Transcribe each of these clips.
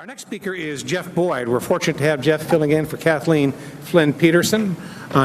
Our next speaker is Jeff Boyd. We're fortunate to have Jeff filling in for Kathleen Flynn Peterson.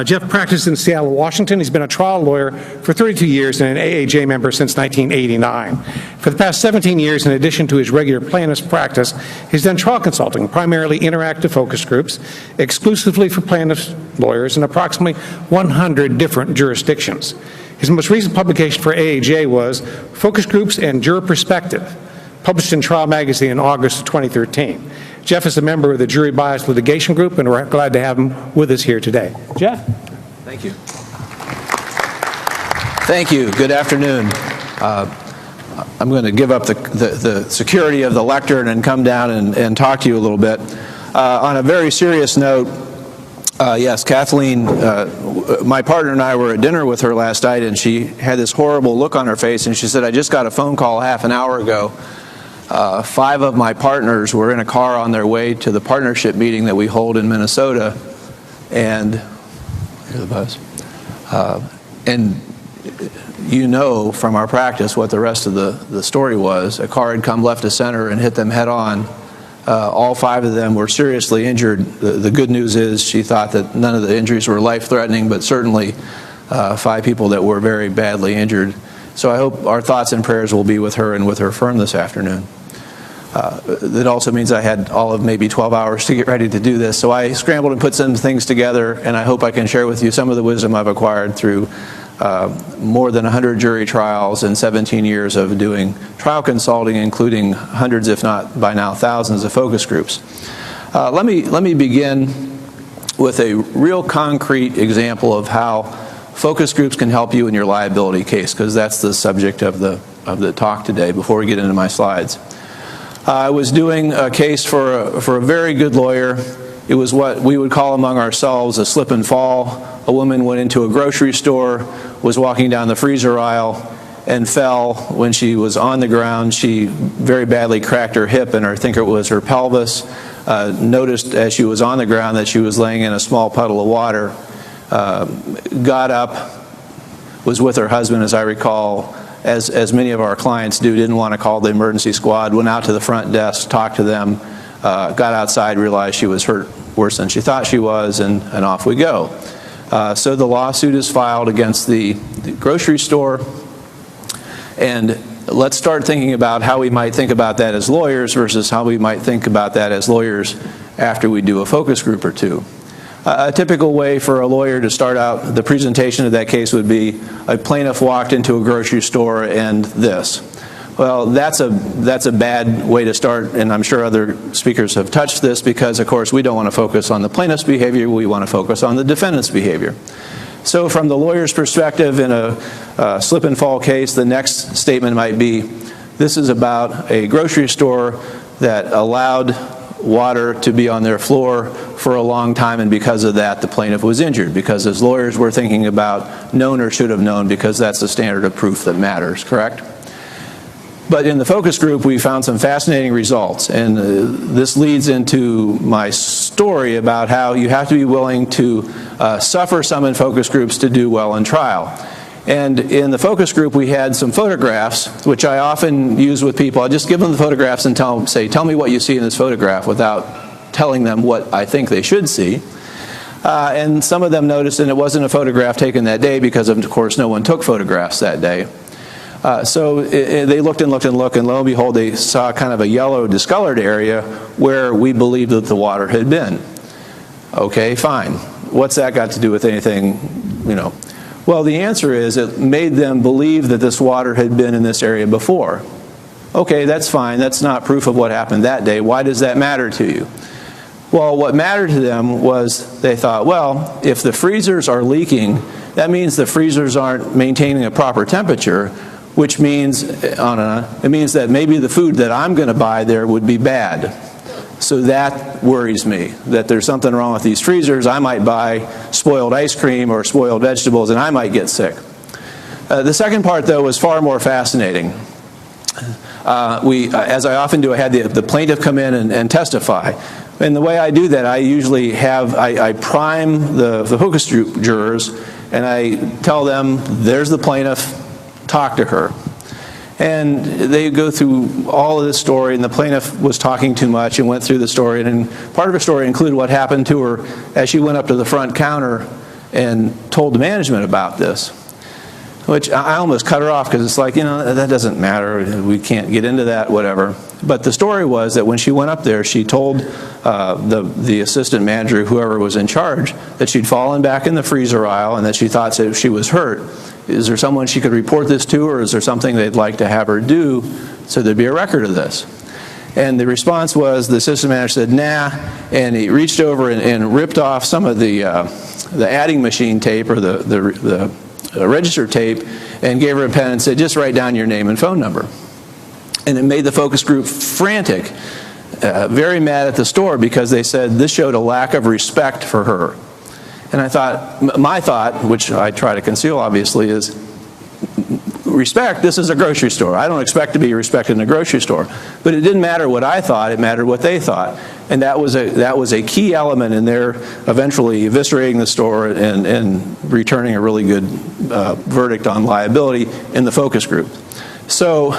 Jeff practiced in Seattle, Washington. He's been a trial lawyer for 32 years and an AAJ member since 1989. For the past 17 years, in addition to his regular plaintiff's practice, he's done trial consulting, primarily interactive focus groups, exclusively for plaintiffs' lawyers in approximately 100 different jurisdictions. His most recent publication for AAJ was Focus Groups and Juror Perspective, published in Trial Magazine in August of 2013. Jeff is a member of the Jury Bias Litigation Group, and we're glad to have him with us here today. Jeff? Thank you. Thank you. Good afternoon. I'm going to give up the security of the lectern and come down and talk to you a little bit. On a very serious note, yes, Kathleen, my partner and I were at dinner with her last night, and she had this horrible look on her face, and she said, I just got a phone call half an hour ago. 5 of my partners were in a car on their way to the partnership meeting that we hold in Minnesota, and here's the buzz. And you know from our practice what the rest of the story was. A car had come left of center and hit them head on. All 5 of them were seriously injured. The good news is she thought that none of the injuries were life-threatening, but certainly 5 people that were very badly injured. So I hope our thoughts and prayers will be with her and with her firm this afternoon. That also means I had all of maybe 12 hours to get ready to do this. So I scrambled and put some things together, and I hope I can share with you some of the wisdom I've acquired through more than 100 jury trials and 17 years of doing trial consulting, including hundreds, if not by now thousands, of focus groups. Let me begin with a real concrete example of how focus groups can help you in your liability case, because that's the subject of the talk today before we get into my slides. I was doing a case for a very good lawyer. It was what we would call among ourselves a slip and fall. A woman went into a grocery store, was walking down the freezer aisle, and fell. When she was on the ground, she very badly cracked her hip, and I think it was her pelvis. Noticed as she was on the ground that she was laying in a small puddle of water. Got up, was with her husband, as I recall, as many of our clients do, didn't want to call the emergency squad, went out to the front desk, talked to them, got outside, realized she was hurt worse than she thought she was, and off we go. So the lawsuit is filed against the grocery store, and let's start thinking about how we might think about that as lawyers versus how we might think about that as lawyers after we do a focus group or two. A typical way for a lawyer to start out the presentation of that case would be a plaintiff walked into a grocery store and this. Well, that's a bad way to start, and I'm sure other speakers have touched this, because of course we don't want to focus on the plaintiff's behavior, we want to focus on the defendant's behavior. So from the lawyer's perspective in a slip and fall case, the next statement might be, this is about a grocery store that allowed water to be on their floor for a long time, and because of that the plaintiff was injured, because as lawyers we're thinking about known or should have known, because that's the standard of proof that matters, correct? But in the focus group we found some fascinating results, and this leads into my story about how you have to be willing to suffer some in focus groups to do well in trial. And in the focus group we had some photographs, which I often use with people. I'll just give them the photographs and tell me what you see in this photograph, without telling them what I think they should see. And some of them noticed, and it wasn't a photograph taken that day, because of course no one took photographs that day. So they looked and looked and looked, and lo and behold they saw kind of a yellow discolored area where we believed that the water had been. Okay, fine. What's that got to do with anything, you know? Well, the answer is it made them believe that this water had been in this area before. Okay, that's fine. That's not proof of what happened that day. Why does that matter to you? Well, what mattered to them was they thought, well, if the freezers are leaking, that means the freezers aren't maintaining a proper temperature, which means it means that maybe the food that I'm going to buy there would be bad. So that worries me, that there's something wrong with these freezers. I might buy spoiled ice cream or spoiled vegetables, and I might get sick. The second part, though, was far more fascinating. As I often do, I had the plaintiff come in and testify. And the way I do that, I usually I prime the focus group jurors, and I tell them, there's the plaintiff, talk to her. And they go through all of this story, and the plaintiff was talking too much and went through the story. And part of her story included what happened to her as she went up to the front counter and told the management about this, which I almost cut her off because it's like, that doesn't matter. We can't get into that, whatever. But the story was that when she went up there, she told the assistant manager, whoever was in charge, that she'd fallen back in the freezer aisle and that she thought she was hurt. Is there someone she could report this to, or is there something they'd like to have her do so there'd be a record of this? And the response was, the assistant manager said, nah, and he reached over and ripped off some of the adding machine tape or the register tape and gave her a pen and said, just write down your name and phone number. And it made the focus group frantic, very mad at the store because they said this showed a lack of respect for her. And I thought, my thought, which I try to conceal obviously, is respect, this is a grocery store. I don't expect to be respected in a grocery store. But it didn't matter what I thought, it mattered what they thought. And that was a key element in their eventually eviscerating the store and returning a really good verdict on liability in the focus group. So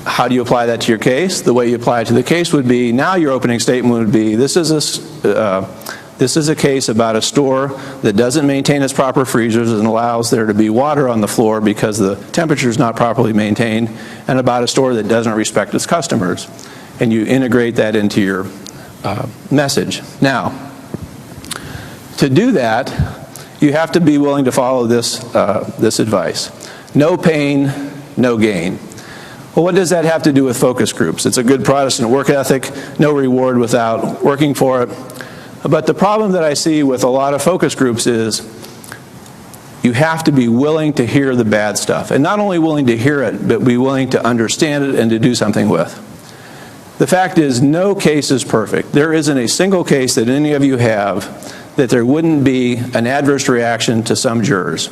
how do you apply that to your case? The way you apply it to the case would be, now your opening statement would be, this is a case about a store that doesn't maintain its proper freezers and allows there to be water on the floor because the temperature is not properly maintained, and about a store that doesn't respect its customers. And you integrate that into your message. Now, to do that, you have to be willing to follow this advice. No pain, no gain. Well, what does that have to do with focus groups? It's a good Protestant work ethic, no reward without working for it. But the problem that I see with a lot of focus groups is you have to be willing to hear the bad stuff. And not only willing to hear it, but be willing to understand it and to do something with. The fact is, no case is perfect. There isn't a single case that any of you have that there wouldn't be an adverse reaction to some jurors.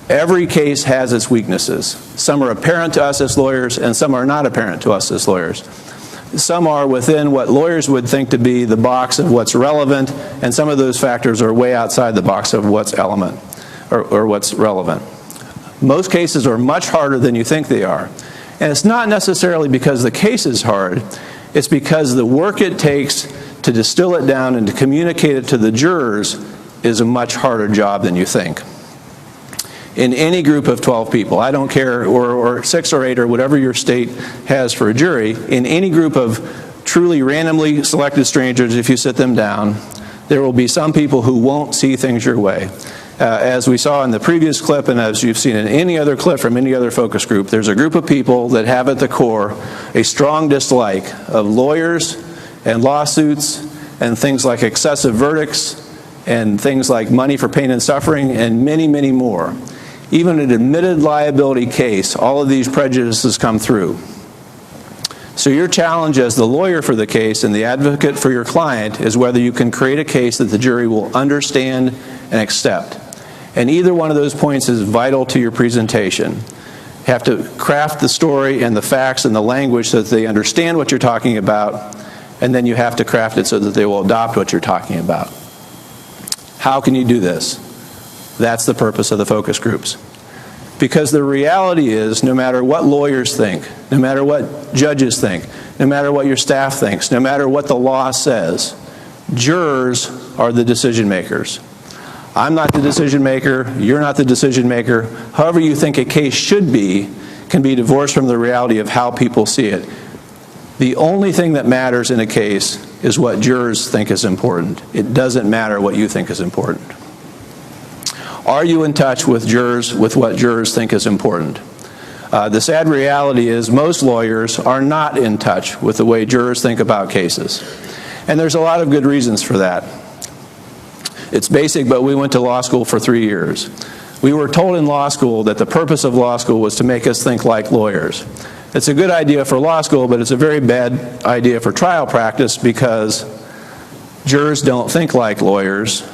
Every case has its weaknesses. Some are apparent to us as lawyers, and some are not apparent to us as lawyers. Some are within what lawyers would think to be the box of what's relevant, and some of those factors are way outside the box of what's or what's relevant. Most cases are much harder than you think they are. And it's not necessarily because the case is hard, it's because the work it takes to distill it down and to communicate it to the jurors is a much harder job than you think. In any group of 12 people, I don't care, or 6 or 8 or whatever your state has for a jury, in any group of truly randomly selected strangers, if you sit them down, there will be some people who won't see things your way. As we saw in the previous clip, and as you've seen in any other clip from any other focus group, there's a group of people that have at the core a strong dislike of lawyers and lawsuits and things like excessive verdicts and things like money for pain and suffering and many, many more. Even an admitted liability case, all of these prejudices come through. So your challenge as the lawyer for the case and the advocate for your client is whether you can create a case that the jury will understand and accept. And either one of those points is vital to your presentation. You have to craft the story and the facts and the language so that they understand what you're talking about, and then you have to craft it so that they will adopt what you're talking about. How can you do this? That's the purpose of the focus groups. Because the reality is, no matter what lawyers think, no matter what judges think, no matter what your staff thinks, no matter what the law says, jurors are the decision makers. I'm not the decision maker, you're not the decision maker. However you think a case should be can be divorced from the reality of how people see it. The only thing that matters in a case is what jurors think is important. It doesn't matter what you think is important. Are you in touch with jurors, with what jurors think is important? The sad reality is most lawyers are not in touch with the way jurors think about cases. And there's a lot of good reasons for that. It's basic, but we went to law school for 3 years. We were told in law school that the purpose of law school was to make us think like lawyers. It's a good idea for law school, but it's a very bad idea for trial practice because jurors don't think like lawyers.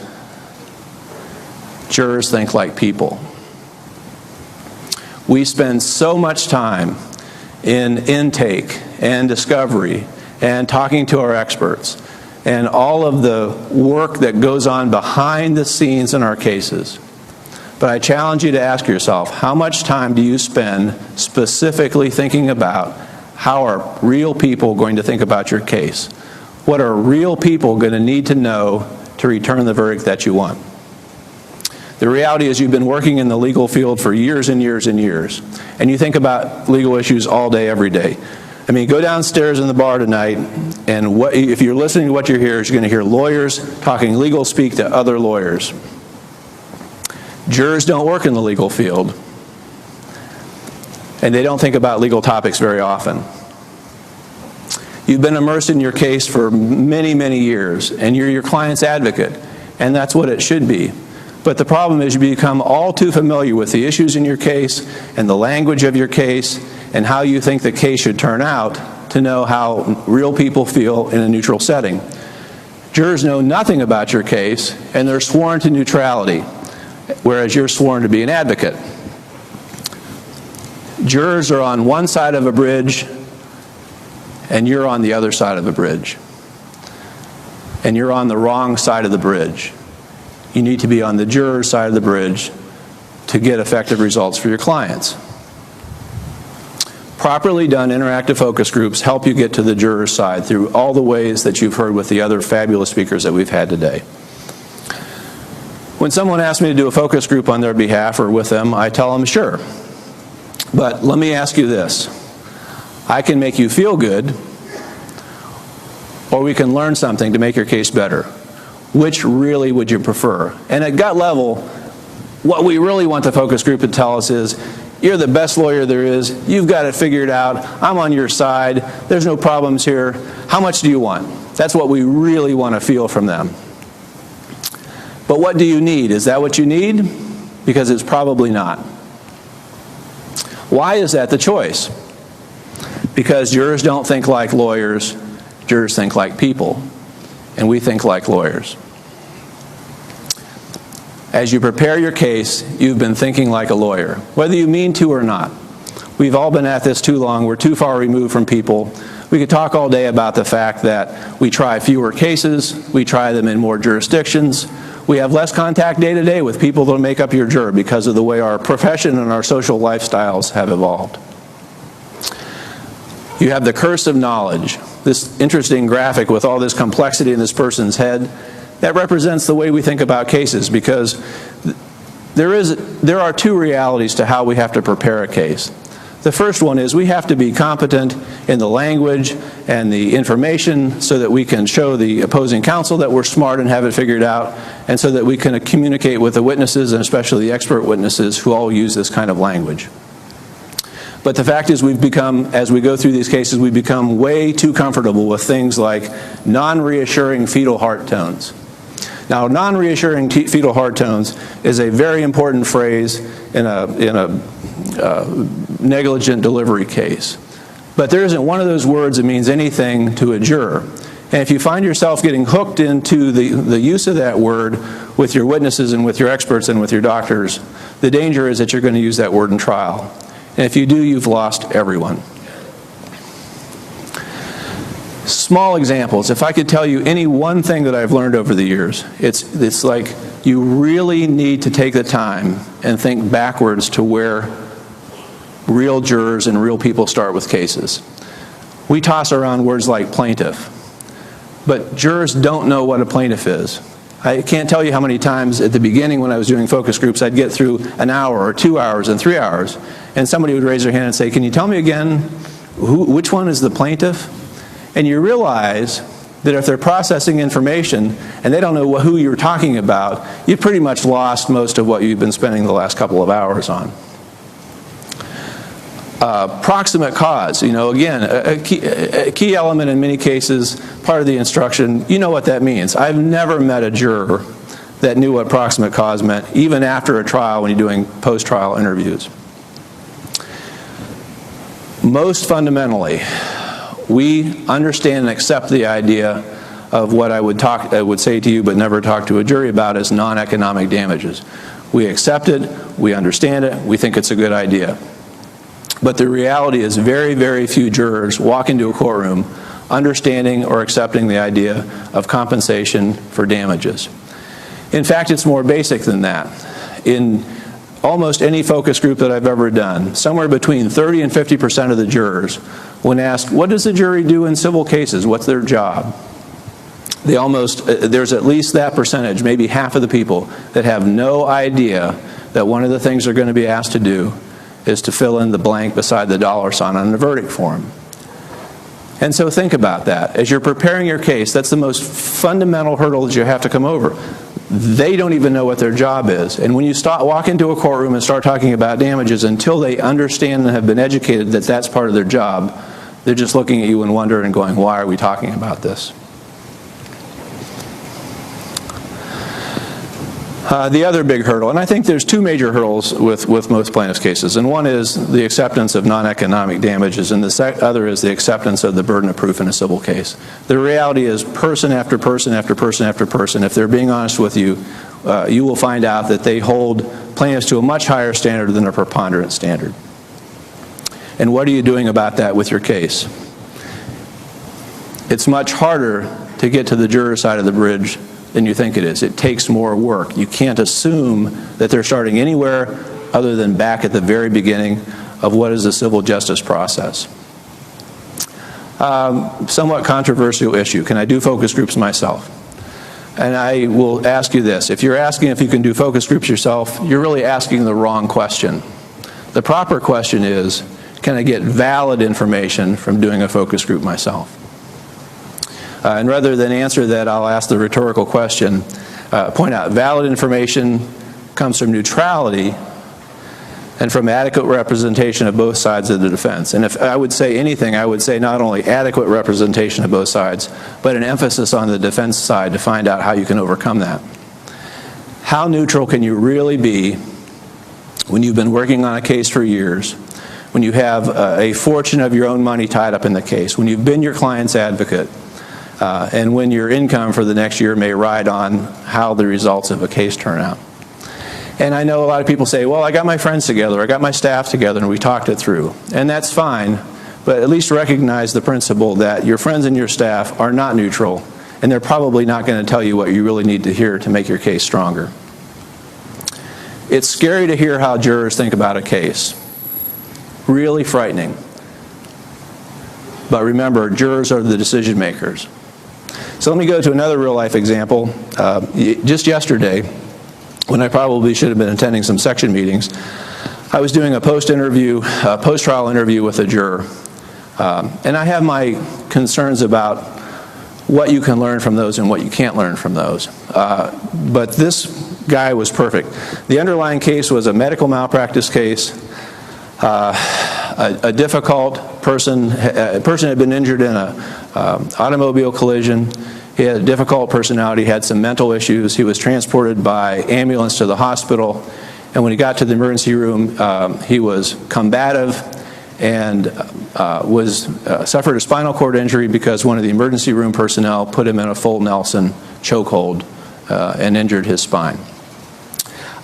Jurors think like people. We spend so much time in intake and discovery and talking to our experts and all of the work that goes on behind the scenes in our cases. But I challenge you to ask yourself, how much time do you spend specifically thinking about how are real people going to think about your case? What are real people going to need to know to return the verdict that you want? The reality is you've been working in the legal field for years and years and years, and you think about legal issues all day, every day. I mean, go downstairs in the bar tonight, and if you're listening to what you hear, you're going to hear lawyers talking legal speak to other lawyers. Jurors don't work in the legal field, and they don't think about legal topics very often. You've been immersed in your case for many, many years, and you're your client's advocate, and that's what it should be. But the problem is you become all too familiar with the issues in your case and the language of your case and how you think the case should turn out to know how real people feel in a neutral setting. Jurors know nothing about your case, and they're sworn to neutrality, whereas you're sworn to be an advocate. Jurors are on one side of a bridge, and you're on the other side of the bridge. And you're on the wrong side of the bridge. You need to be on the juror's side of the bridge to get effective results for your clients. Properly done interactive focus groups help you get to the juror's side through all the ways that you've heard with the other fabulous speakers that we've had today. When someone asks me to do a focus group on their behalf or with them, I tell them, sure. But let me ask you this. I can make you feel good, or we can learn something to make your case better. Which really would you prefer? And at gut level, what we really want the focus group to tell us is, you're the best lawyer there is, you've got it figured out, I'm on your side, there's no problems here, how much do you want? That's what we really want to feel from them. But what do you need? Is that what you need? Because it's probably not. Why is that the choice? Because jurors don't think like lawyers, jurors think like people, and we think like lawyers. As you prepare your case, you've been thinking like a lawyer, whether you mean to or not. We've all been at this too long. We're too far removed from people. We could talk all day about the fact that we try fewer cases, we try them in more jurisdictions, we have less contact day to day with people that make up your juror because of the way our profession and our social lifestyles have evolved. You have the curse of knowledge, this interesting graphic with all this complexity in this person's head. That represents the way we think about cases, because there are two realities to how we have to prepare a case. The first one is we have to be competent in the language and the information so that we can show the opposing counsel that we're smart and have it figured out, and so that we can communicate with the witnesses, and especially the expert witnesses who all use this kind of language. But the fact is we've become, as we go through these cases, we've become way too comfortable with things like non-reassuring fetal heart tones. Now, non-reassuring fetal heart tones is a very important phrase in a negligent delivery case. But there isn't one of those words that means anything to a juror. And if you find yourself getting hooked into the use of that word with your witnesses and with your experts and with your doctors, the danger is that you're going to use that word in trial. And if you do, you've lost everyone. Small examples. If I could tell you any one thing that I've learned over the years, it's like you really need to take the time and think backwards to where real jurors and real people start with cases. We toss around words like plaintiff, but jurors don't know what a plaintiff is. I can't tell you how many times at the beginning when I was doing focus groups, I'd get through an hour or 2 hours and 3 hours, and somebody would raise their hand and say, can you tell me again, which one is the plaintiff? And you realize that if they're processing information and they don't know who you're talking about, you've pretty much lost most of what you've been spending the last couple of hours on. Proximate cause, again, a key element in many cases, part of the instruction, you know what that means. I've never met a juror that knew what proximate cause meant, even after a trial when you're doing post-trial interviews. Most fundamentally, we understand and accept the idea of what I would say to you but never talk to a jury about as non-economic damages. We accept it, we understand it, we think it's a good idea. But the reality is very, very few jurors walk into a courtroom understanding or accepting the idea of compensation for damages. In fact, it's more basic than that. In almost any focus group that I've ever done, somewhere between 30 and 50% of the jurors, when asked, what does the jury do in civil cases? What's their job? There's at least that percentage, maybe half of the people, that have no idea that one of the things they're going to be asked to do is to fill in the blank beside the dollar sign on the verdict form. And so think about that. As you're preparing your case, that's the most fundamental hurdle that you have to come over. They don't even know what their job is. And when you walk into a courtroom and start talking about damages, until they understand and have been educated that that's part of their job, they're just looking at you in wonder and going, why are we talking about this? The other big hurdle, and I think there's two major hurdles with most plaintiffs' cases, and one is the acceptance of non-economic damages, and the other is the acceptance of the burden of proof in a civil case. The reality is, person after person after person after person, if they're being honest with you, you will find out that they hold plaintiffs to a much higher standard than a preponderance standard. And what are you doing about that with your case? It's much harder to get to the juror side of the bridge than you think it is. It takes more work. You can't assume that they're starting anywhere other than back at the very beginning of what is the civil justice process. Somewhat controversial issue. Can I do focus groups myself? And I will ask you this. If you're asking if you can do focus groups yourself, you're really asking the wrong question. The proper question is, can I get valid information from doing a focus group myself? And rather than answer that, I'll ask the rhetorical question, point out valid information comes from neutrality and from adequate representation of both sides of the defense. And if I would say anything, I would say not only adequate representation of both sides, but an emphasis on the defense side to find out how you can overcome that. How neutral can you really be when you've been working on a case for years, when you have a fortune of your own money tied up in the case, when you've been your client's advocate, and when your income for the next year may ride on how the results of a case turn out. And I know a lot of people say, well, I got my friends together, I got my staff together, and we talked it through. And that's fine, but at least recognize the principle that your friends and your staff are not neutral, and they're probably not going to tell you what you really need to hear to make your case stronger. It's scary to hear how jurors think about a case. Really frightening. But remember, jurors are the decision makers. So let me go to another real-life example. Just yesterday, when I probably should have been attending some section meetings, I was doing a post-trial interview with a juror. And I have my concerns about what you can learn from those and what you can't learn from those. But this guy was perfect. The underlying case was a medical malpractice case. A difficult person, a person had been injured in an automobile collision. He had a difficult personality, had some mental issues. He was transported by ambulance to the hospital. And when he got to the emergency room, he was combative and suffered a spinal cord injury because one of the emergency room personnel put him in a full Nelson chokehold and injured his spine.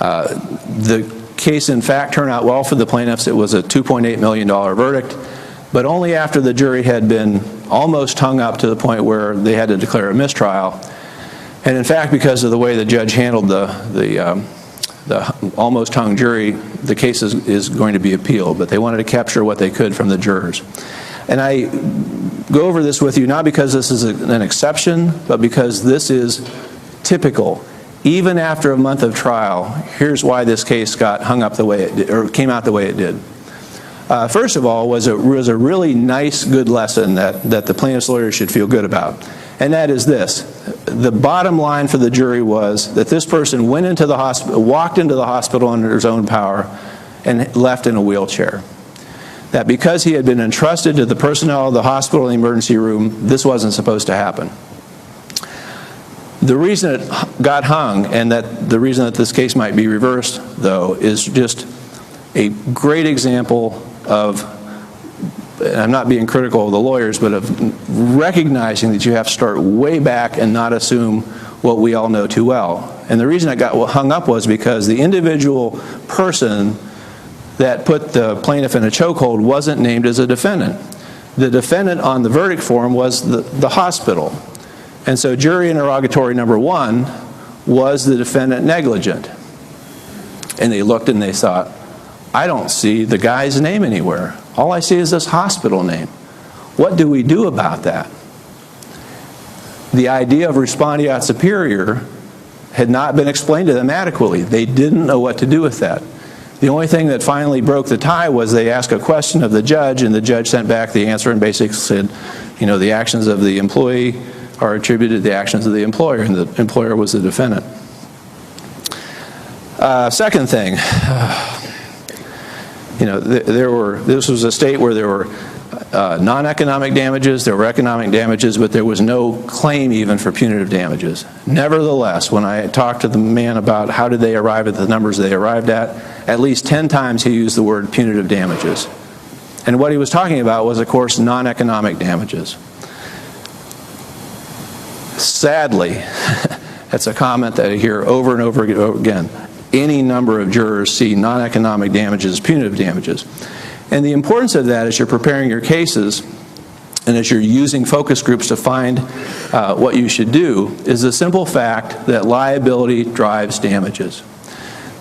The case, in fact, turned out well for the plaintiffs. It was a $2.8 million verdict, but only after the jury had been almost hung up to the point where they had to declare a mistrial. And in fact, because of the way the judge handled the almost hung jury, the case is going to be appealed, but they wanted to capture what they could from the jurors. And I go over this with you not because this is an exception, but because this is typical. Even after a month of trial, here's why this case got hung up the way it did, or came out the way it did. First of all, was a really nice, good lesson that the plaintiff's lawyers should feel good about. And that is this. The bottom line for the jury was that this person went into the hospital, walked into the hospital under his own power, and left in a wheelchair. That because he had been entrusted to the personnel of the hospital and the emergency room, this wasn't supposed to happen. The reason it got hung, and that the reason that this case might be reversed, though, is just a great example of, and I'm not being critical of the lawyers, but of recognizing that you have to start way back and not assume what we all know too well. And the reason it got hung up was because the individual person that put the plaintiff in a chokehold wasn't named as a defendant. The defendant on the verdict form was the hospital. And so jury interrogatory number 1 was the defendant negligent? And they looked and they thought, I don't see the guy's name anywhere. All I see is this hospital name. What do we do about that? The idea of respondeat superior had not been explained to them adequately. They didn't know what to do with that. The only thing that finally broke the tie was they asked a question of the judge, and the judge sent back the answer and basically said, you know, the actions of the employee are attributed to the actions of the employer, and the employer was the defendant. Second thing, you know, this was a state where there were non-economic damages, there were economic damages, but there was no claim even for punitive damages. Nevertheless, when I talked to the man about how did they arrive at the numbers they arrived at least 10 times he used the word punitive damages. And what he was talking about was, of course, non-economic damages. Sadly, that's a comment that I hear over and over again. Any number of jurors see non-economic damages as punitive damages. And the importance of that as you're preparing your cases and as you're using focus groups to find what you should do is the simple fact that liability drives damages.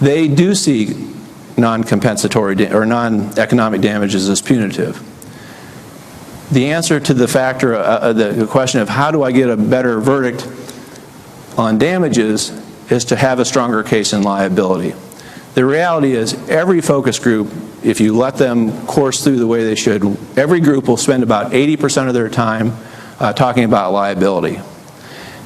They do see non-compensatory or non-economic damages as punitive. The answer to the factor, the question of how do I get a better verdict on damages is to have a stronger case in liability. The reality is every focus group, if you let them course through the way they should, every group will spend about 80% of their time talking about liability.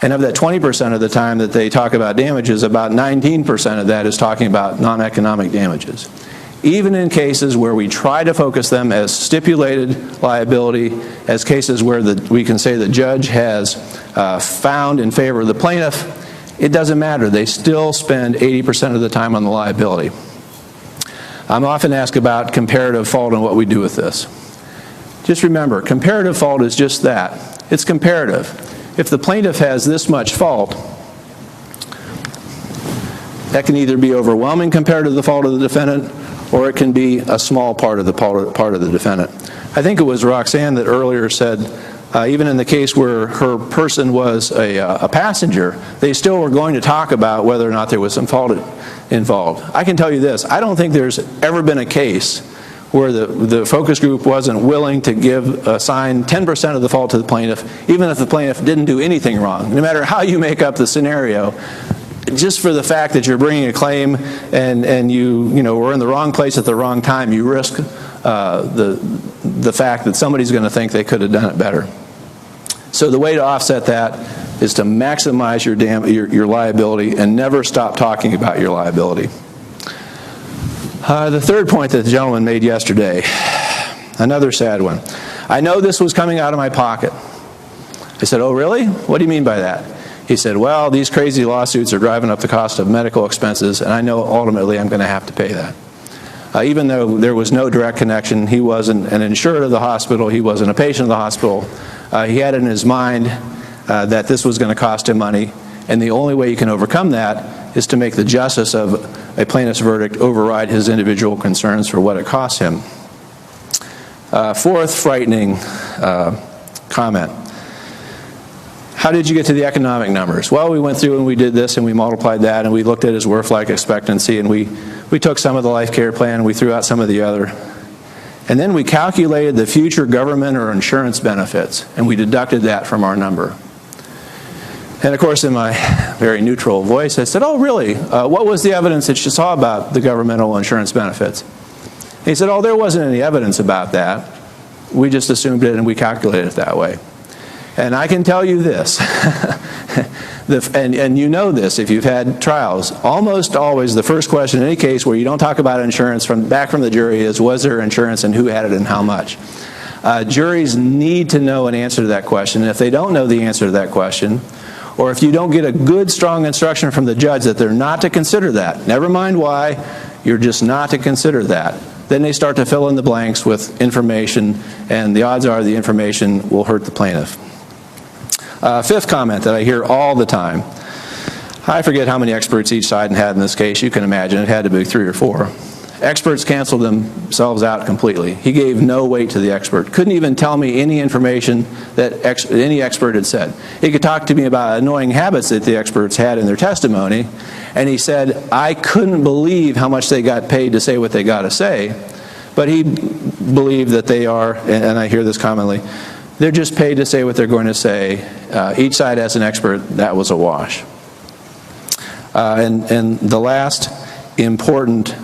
And of that 20% of the time that they talk about damages, about 19% of that is talking about non-economic damages. Even in cases where we try to focus them as stipulated liability, as cases where we can say the judge has found in favor of the plaintiff, it doesn't matter. They still spend 80% of the time on the liability. I'm often asked about comparative fault and what we do with this. Just remember, comparative fault is just that. It's comparative. If the plaintiff has this much fault, that can either be overwhelming compared to the fault of the defendant, or it can be a small part of the part of the defendant. I think it was Roxanne that earlier said, even in the case where her person was a passenger, they still were going to talk about whether or not there was some fault involved. I can tell you this, I don't think there's ever been a case where the focus group wasn't willing to assign 10% of the fault to the plaintiff, even if the plaintiff didn't do anything wrong. No matter how you make up the scenario, just for the fact that you're bringing a claim and you were in the wrong place at the wrong time, you risk the fact that somebody's going to think they could have done it better. So the way to offset that is to maximize your liability and never stop talking about your liability. The third point that the gentleman made yesterday, another sad one. I know this was coming out of my pocket. I said, oh really? What do you mean by that? He said, well, these crazy lawsuits are driving up the cost of medical expenses, and I know ultimately I'm going to have to pay that. Even though there was no direct connection, he wasn't an insured of the hospital, he wasn't a patient of the hospital, he had it in his mind that this was going to cost him money, and the only way you can overcome that is to make the justice of a plaintiff's verdict override his individual concerns for what it costs him. Fourth frightening comment. How did you get to the economic numbers? Well, we went through and we did this and we multiplied that and we looked at his worth life expectancy and we took some of the life care plan and we threw out some of the other. And then we calculated the future government or insurance benefits and we deducted that from our number. And of course, in my very neutral voice, I said, oh really? What was the evidence that you saw about the governmental insurance benefits? And he said, oh, there wasn't any evidence about that. We just assumed it and we calculated it that way. And I can tell you this, and you know this if you've had trials, almost always the first question in any case where you don't talk about insurance back from the jury is, was there insurance and who had it and how much? Juries need to know an answer to that question, and if they don't know the answer to that question, or if you don't get a good, strong instruction from the judge that they're not to consider that, never mind why, you're just not to consider that, then they start to fill in the blanks with information, and the odds are the information will hurt the plaintiff. Fifth comment that I hear all the time. I forget how many experts each side had in this case. You can imagine it had to be 3 or 4. Experts canceled themselves out completely. He gave no weight to the expert. Couldn't even tell me any information that any expert had said. He could talk to me about annoying habits that the experts had in their testimony, and he said, I couldn't believe how much they got paid to say what they got to say, but he believed that they are, and I hear this commonly, they're just paid to say what they're going to say. Each side has an expert. That was a wash. And the last important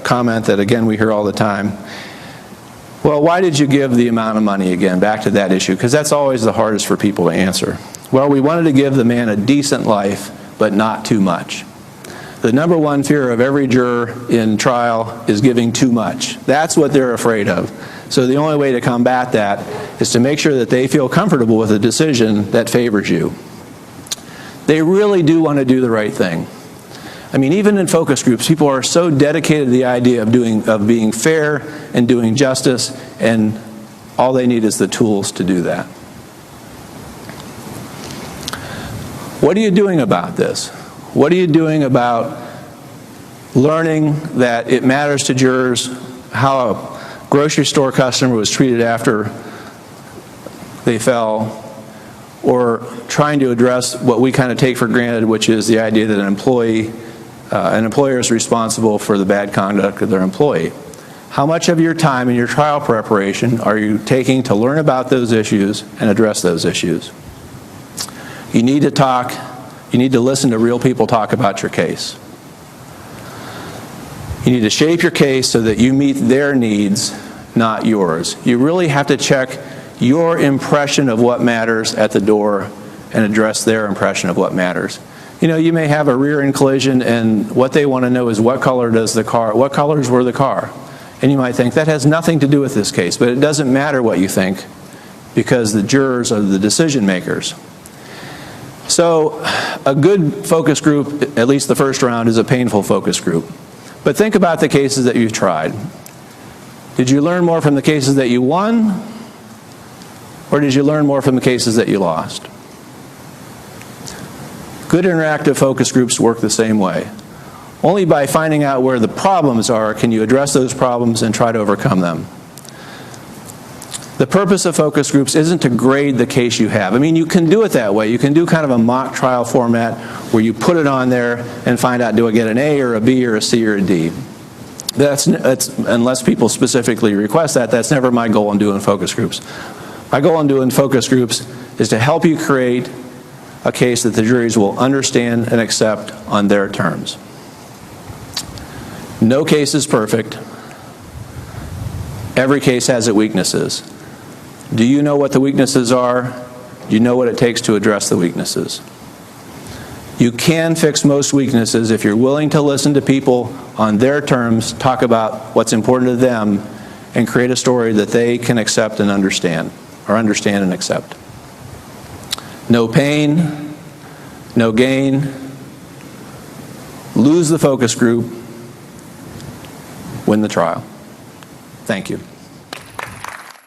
comment that, again, we hear all the time, well, why did you give the amount of money again? Back to that issue, because that's always the hardest for people to answer. Well, we wanted to give the man a decent life, but not too much. The number one fear of every juror in trial is giving too much. That's what they're afraid of. So the only way to combat that is to make sure that they feel comfortable with a decision that favors you. They really do want to do the right thing. I mean, even in focus groups, people are so dedicated to the idea of being fair and doing justice, and all they need is the tools to do that. What are you doing about this? What are you doing about learning that it matters to jurors how a grocery store customer was treated after they fell, or trying to address what we kind of take for granted, which is the idea that an employer is responsible for the bad conduct of their employee? How much of your time in your trial preparation are you taking to learn about those issues and address those issues? You need to talk. You need to listen to real people talk about your case. You need to shape your case so that you meet their needs, not yours. You really have to check your impression of what matters at the door and address their impression of what matters. You know, you may have a rear-end collision, and what they want to know is what colors were the car? And you might think that has nothing to do with this case, but it doesn't matter what you think, because the jurors are the decision makers. So a good focus group, at least the first round, is a painful focus group. But think about the cases that you've tried. Did you learn more from the cases that you won, or did you learn more from the cases that you lost? Good interactive focus groups work the same way. Only by finding out where the problems are can you address those problems and try to overcome them. The purpose of focus groups isn't to grade the case you have. I mean, you can do it that way. You can do kind of a mock trial format where you put it on there and find out, do I get an A or a B or a C or a D? That's unless people specifically request that, that's never my goal in doing focus groups. My goal in doing focus groups is to help you create a case that the juries will understand and accept on their terms. No case is perfect. Every case has its weaknesses. Do you know what the weaknesses are? Do you know what it takes to address the weaknesses? You can fix most weaknesses if you're willing to listen to people on their terms, talk about what's important to them, and create a story that they can accept and understand, or understand and accept. No pain, no gain. Lose the focus group, win the trial. Thank you.